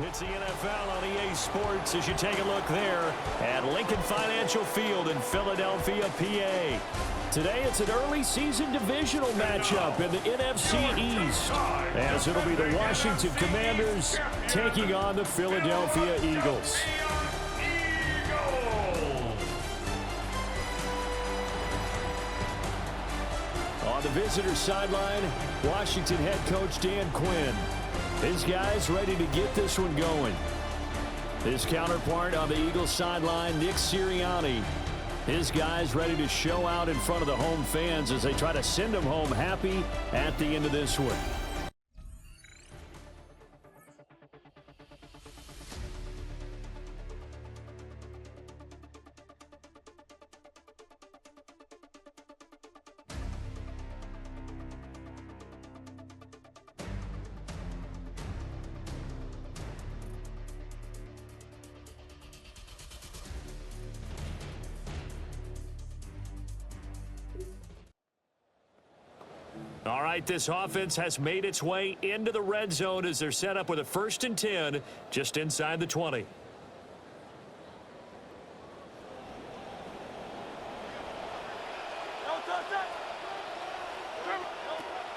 It's the NFL on EA Sports as you take a look there at Lincoln Financial Field in Philadelphia, PA. Today it's an early season divisional matchup in the NFC East, as it'll be the Washington Commanders taking on the Philadelphia Eagles. On the visitor sideline, Washington head coach Dan Quinn. His guys ready to get this one going. His counterpart on the Eagles sideline, Nick Sirianni. His guys ready to show out in front of the home fans as they try to send them home happy at the end of this one. All right, this offense has made its way into the red zone as they're set up with a 1st and 10 just inside the 20.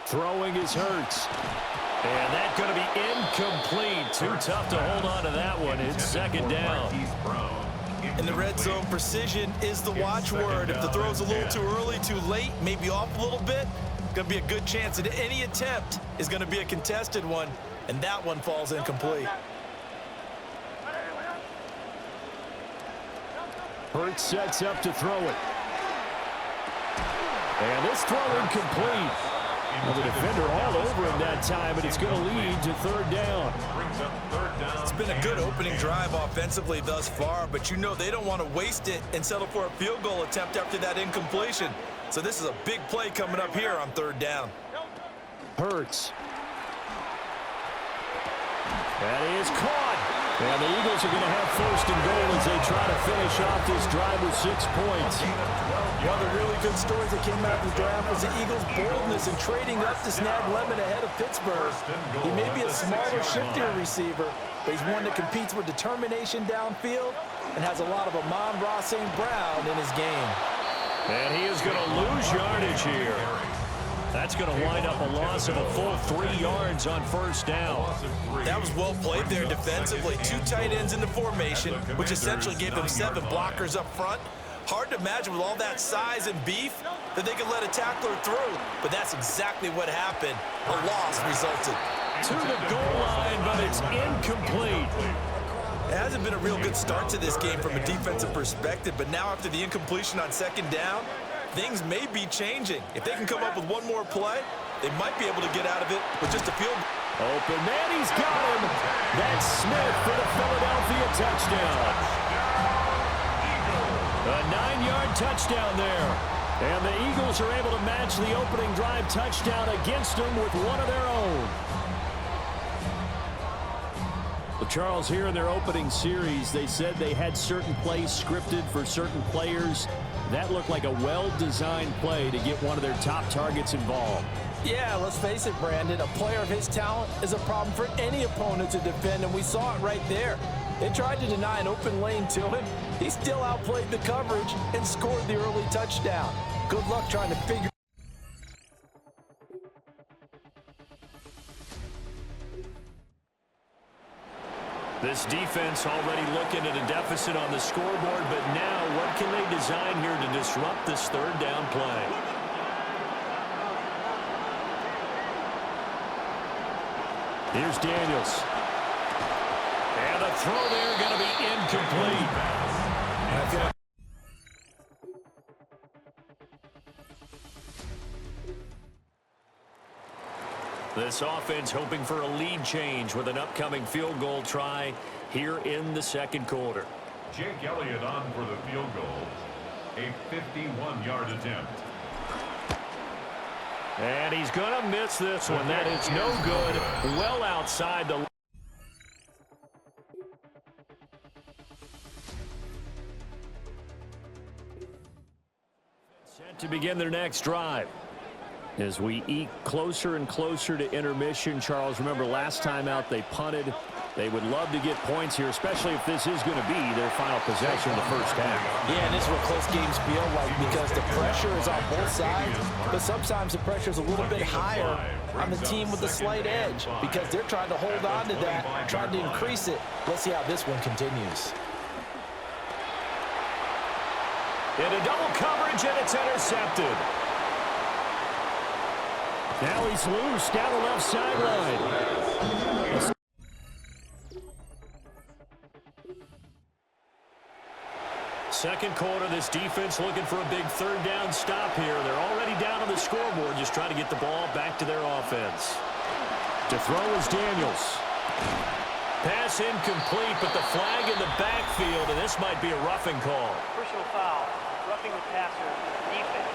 Throwing is Hurts. And that's going to be incomplete. Too tough to hold on to that one. It's 2nd down. In the red zone, precision is the watchword. If the throw's a little too early, too late, maybe off a little bit, going to be a good chance that any attempt is going to be a contested one, and that one falls incomplete. Hurts sets up to throw it. And this throw incomplete. Well, the defender all over him that time, and it's going to lead to 3rd down. It's been a good opening drive offensively thus far, but you know they don't want to waste it and settle for a field goal attempt after that incompletion. So this is a big play coming up here on 3rd down. Hurts. That is caught. And the Eagles are going to have 1st and goal as they try to finish off this drive with 6 points. One of the really good stories that came out of the draft was the Eagles' boldness in trading up to snag Lemon ahead of Pittsburgh. He may be a smaller, shiftier receiver, but he's one that competes with determination downfield and has a lot of Amon-Ra St. Brown in his game. And he is going to lose yardage here. That's going to wind up a loss of a full 3 yards on 1st down. That was well played there defensively. 2 tight ends in the formation, which essentially gave them 7 blockers up front. Hard to imagine with all that size and beef that they could let a tackler through, but that's exactly what happened. A loss resulted. To the goal line, but it's incomplete. It hasn't been a real good start to this game from a defensive perspective, but now after the incompletion on 2nd down, things may be changing. If they can come up with one more play, they might be able to get out of it with just a field goal. Open man, he's got him. That's Smith for the Philadelphia touchdown. A 9-yard touchdown there. And the Eagles are able to match the opening drive touchdown against them with one of their own. Well, Charles, here in their opening series, they said they had certain plays scripted for certain players. That looked like a well-designed play to get one of their top targets involved. Yeah, let's face it, Brandon. A player of his talent is a problem for any opponent to defend, and we saw it right there. They tried to deny an open lane to him. He still outplayed the coverage and scored the early touchdown. Good luck trying to figure. This defense already looking at a deficit on the scoreboard, but now what can they design here to disrupt this 3rd down play? Here's Daniels. And the throw there going to be incomplete. This offense hoping for a lead change with an upcoming field goal try here in the 2nd quarter. Jake Elliott on for the field goal. A 51-yard attempt. And he's going to miss this one. That is no good. Well outside the... Set to begin their next drive. As we eke closer and closer to intermission, Charles, remember last time out they punted. They would love to get points here, especially if this is going to be their final possession of the first half. Yeah, and this is what close games feel like because the pressure is on both sides, but sometimes the pressure is a little bit higher on the team with the slight edge because they're trying to hold on to that, trying to increase it. Let's see how this one continues. Into double coverage, and it's intercepted. Now he's loose down the left sideline. Second quarter, this defense looking for a big third down stop here. They're already down on the scoreboard, just trying to get the ball back to their offense. To throw is Daniels. Pass incomplete, but the flag in the backfield, and this might be a roughing call. Personal foul, roughing the passer, defense.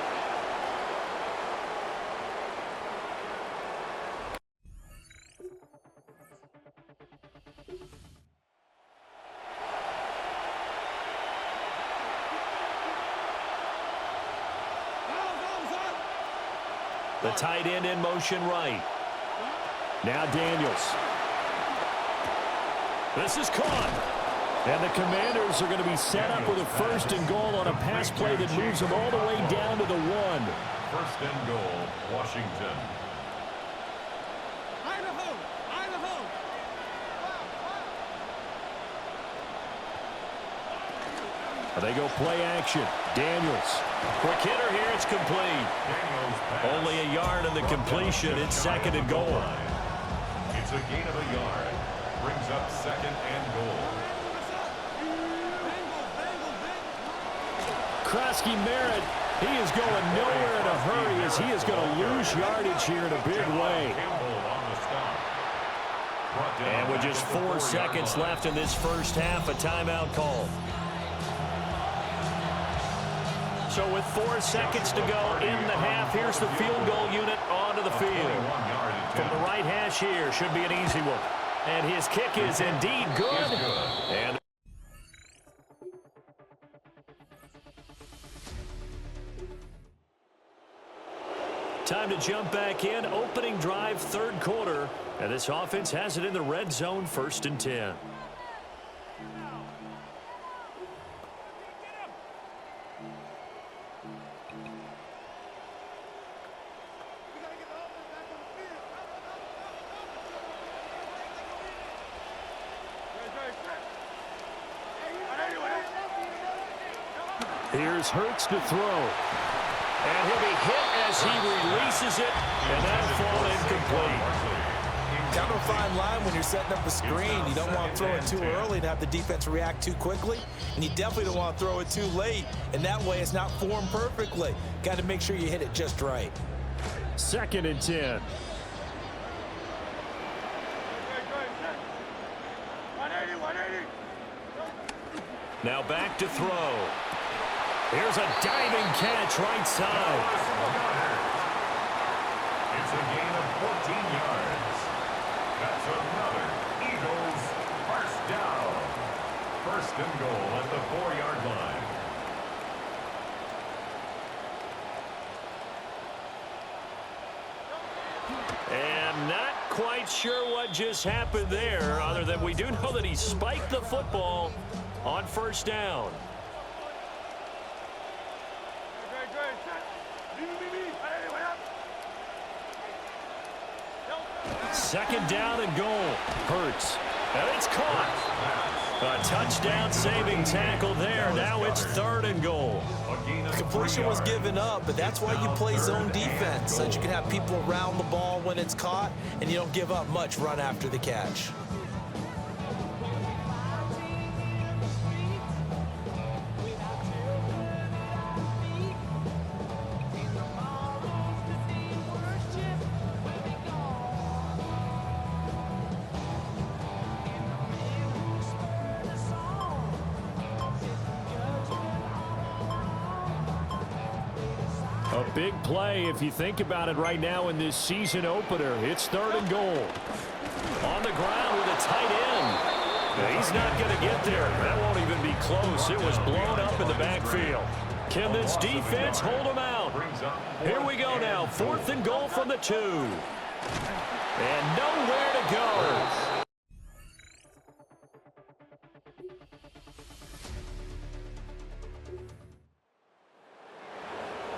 The tight end in motion right. Now Daniels. This is caught. And the Commanders are going to be set up with a first and goal on a pass play that moves them all the way down to the 1. First and goal, Washington. They go play action. Daniels. Quick hitter here. It's complete. Only a yard in the completion. It's second and goal. It's a gain of a yard. Brings up second and goal. Krosky Merritt, he is going nowhere in a hurry as he is going to lose yardage here in a big way. And with just 4 seconds left in this first half, a timeout call. So with 4 seconds to go in the half, here's the field goal unit onto the field. From the right hash here, should be an easy one. And his kick is indeed good. And time to jump back in. Opening drive, third quarter. And this offense has it in the red zone, 1st and 10. Here's Hurts to throw. And he'll be hit as he releases it, and that'll fall incomplete. Kind of a fine line when you're setting up a screen. You don't want to throw it too early to have the defense react too quickly, and you definitely don't want to throw it too late, and that way it's not formed perfectly. Got to make sure you hit it just right. 2nd and 10. Now back to throw. Here's a diving catch right side. It's a gain of 14 yards. That's another Eagles first down. First and goal at the 4-yard line. And not quite sure what just happened there, other than we do know that he spiked the football on first down. Second down and goal. Hurts. And it's caught. A touchdown-saving tackle there. Now it's 3rd and goal. The completion was given up, but that's why you play zone defense, so that you can have people around the ball when it's caught, and you don't give up much run after the catch. A big play if you think about it right now in this season opener. It's 3rd and goal. On the ground with a tight end. He's not going to get there. That won't even be close. It was blown up in the backfield. Can this defense hold him out? Here we go now. 4th and goal from the 2. And nowhere to go.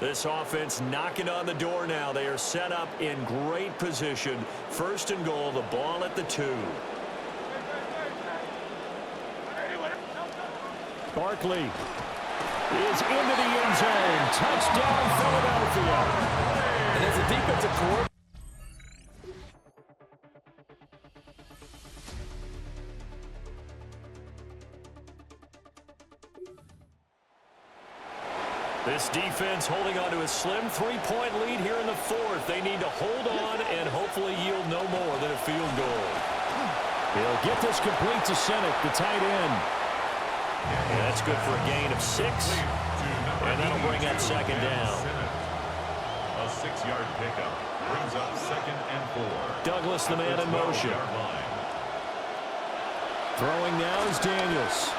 This offense knocking on the door now. They are set up in great position. First and goal, the ball at the 2. Barkley is into the end zone. Touchdown, Philadelphia. And as a defensive coordinator, this defense holding on to a slim 3-point lead here in the 4th. They need to hold on and hopefully yield no more than a field goal. He'll get this complete to Sennick, the tight end. And that's good for a gain of 6. And that'll bring up second down. A 6-yard pickup brings up 2nd and 4. Douglas, the man in motion. Throwing now is Daniels.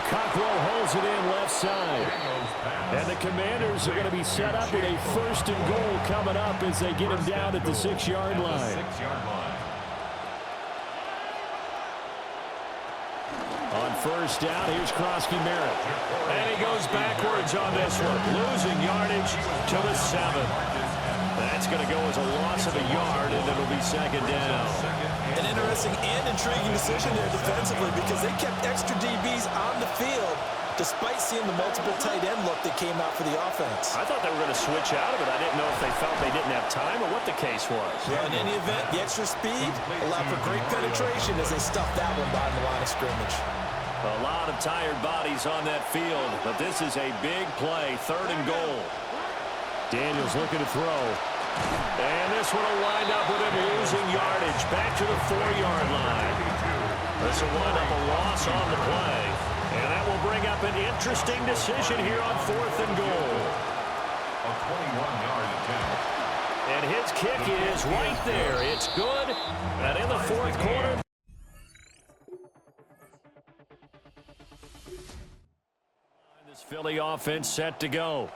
Cockrell holds it in left side. And the Commanders are going to be set up with a 1st and goal coming up as they get him down at the 6-yard line. On first down, here's Krosky Merritt. And he goes backwards on this one, losing yardage to the 7. That's going to go as a loss of a yard, and it'll be second down. an interesting and intriguing decision there defensively because they kept extra DBs on the field despite seeing the multiple tight end look that came out for the offense. I thought they were going to switch out of it. I didn't know if they felt they didn't have time or what the case was. Well, in any event, the extra speed allowed for great penetration as they stuffed that one behind the line of scrimmage. A lot of tired bodies on that field, but this is a big play, 3rd and goal. Daniels looking to throw. And this one will wind up with him losing yardage back to the 4-yard line. This will wind up a loss on the play. And that will bring up an interesting decision here on 4th and goal. A 21-yard attempt. And his kick is right there. It's good. And in the 4th quarter. This Philly offense set to go.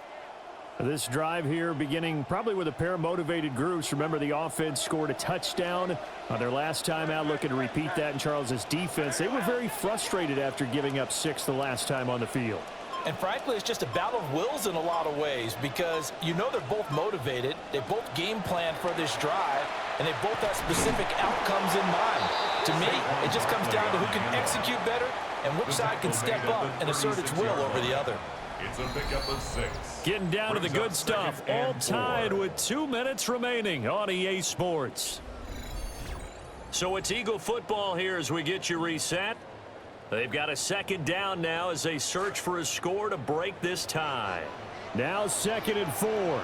This drive here beginning probably with a pair of motivated groups. Remember, the offense scored a touchdown on their last time out, looking to repeat that in Charles's defense. They were very frustrated after giving up 6 the last time on the field. And frankly, it's just a battle of wills in a lot of ways because you know they're both motivated. They both game plan for this drive, and they both have specific outcomes in mind. To me, it just comes down to who can execute better and which side can step up and assert its will over the other. It's a pickup of 6. Getting down to the good stuff. All tied with 2 minutes remaining on EA Sports. So it's Eagle football here as we get you reset. They've got a 2nd down now as they search for a score to break this tie. Now 2nd and 4.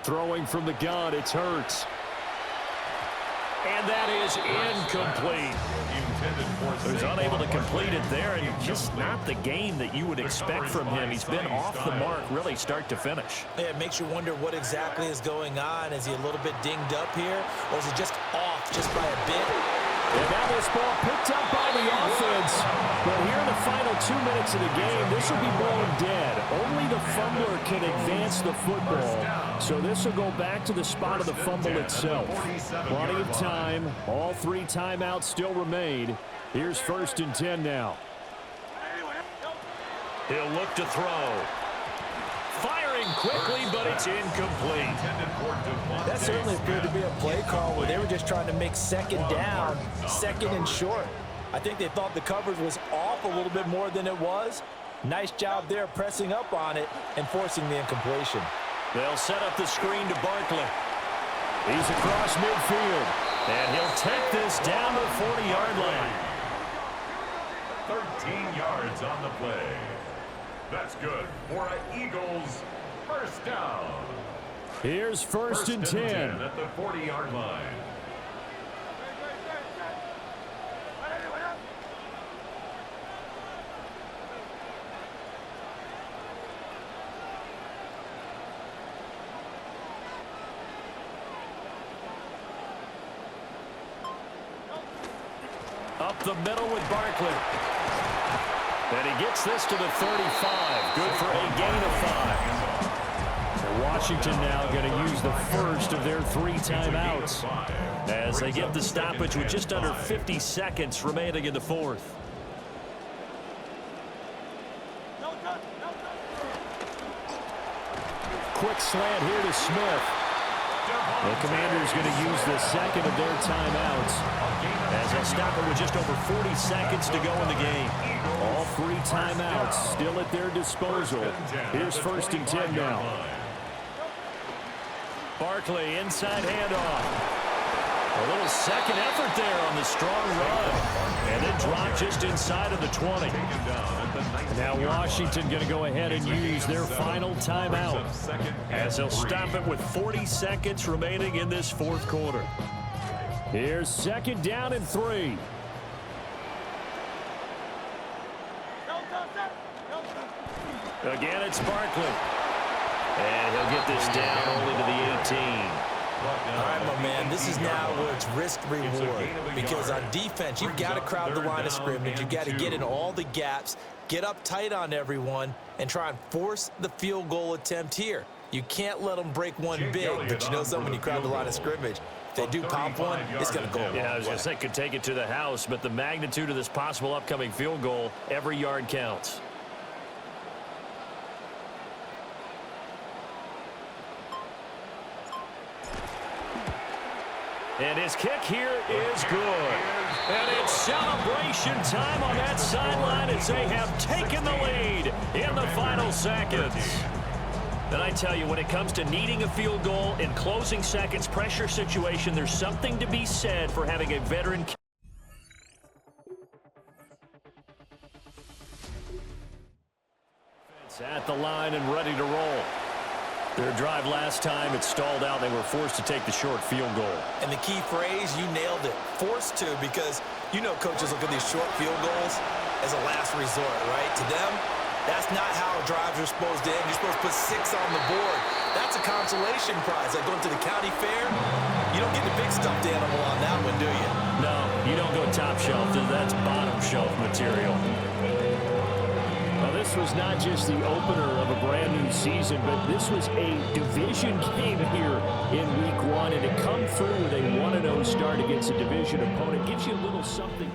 Throwing from the gun, it's Hurts. And that is incomplete. He's unable to complete it there, and just not the game that you would expect from him. He's been off the mark really start to finish. Yeah, it makes you wonder what exactly is going on. Is he a little bit dinged up here, or is it just off just by a bit? And now this ball picked up by the offense. But here in the final 2 minutes of the game, this will be blown dead. Only the fumbler can advance the football. So this will go back to the spot of the fumble itself. Plenty of time. All 3 timeouts still remain. Here's 1st and 10 now. He'll look to throw. Firing quickly, but it's incomplete. That certainly appeared to be a play call where they were just trying to make 2nd down, 2nd and short. I think they thought the coverage was off a little bit more than it was. Nice job there pressing up on it and forcing the incompletion. They'll set up the screen to Barkley. He's across midfield, and he'll take this down to the 40-yard line. 13 yards on the play. That's good for an Eagles 1st down. Here's 1st and 10. At the 40-yard line. Up the middle with Barkley. And he gets this to the 35. Good for a gain of 5. And Washington now going to use the first of their 3 timeouts as they get the stoppage with just under 50 seconds remaining in the 4th. quick slant here to Smith. The Commanders going to use the second of their timeouts as they'll stop it with just over 40 seconds to go in the game. All 3 timeouts still at their disposal. Here's 1st and 10 now. Barkley inside handoff. A little second effort there on the strong run. And then dropped just inside of the 20. Now Washington going to go ahead and use their final timeout as they'll stop it with 40 seconds remaining in this 4th quarter. Here's 2nd down and 3. Again, it's Barkley. And he'll get this down only to the 18. All right, my man, this is now where it's risk-reward, because on defense, you've got to crowd the line of scrimmage. You've got to get in all the gaps, get up tight on everyone, and try and force the field goal attempt here. You can't let them break one big, but you know something, when you crowd the line of scrimmage, if they do pop one, it's going to go a long way. I was going to say could take it to the house, but the magnitude of this possible upcoming field goal, every yard counts. And his kick here is good. And it's celebration time on that sideline as they have taken the lead in the final seconds. And I tell you, when it comes to needing a field goal in closing seconds, pressure situation, there's something to be said for having a veteran. At the line and ready to roll. Their drive last time, it stalled out. They were forced to take the short field goal. And the key phrase, you nailed it, forced to, because you know coaches look at these short field goals as a last resort, right? To them, that's not how drives are supposed to end. You're supposed to put 6 on the board. That's a consolation prize. Like going to the county fair, you don't get the big stuffed animal on that one, do you? No, you don't go top shelf. That's bottom shelf material. This was not just the opener of a brand new season, but this was a division game here in week 1, and to come through with a 1-0 start against a division opponent gives you a little something.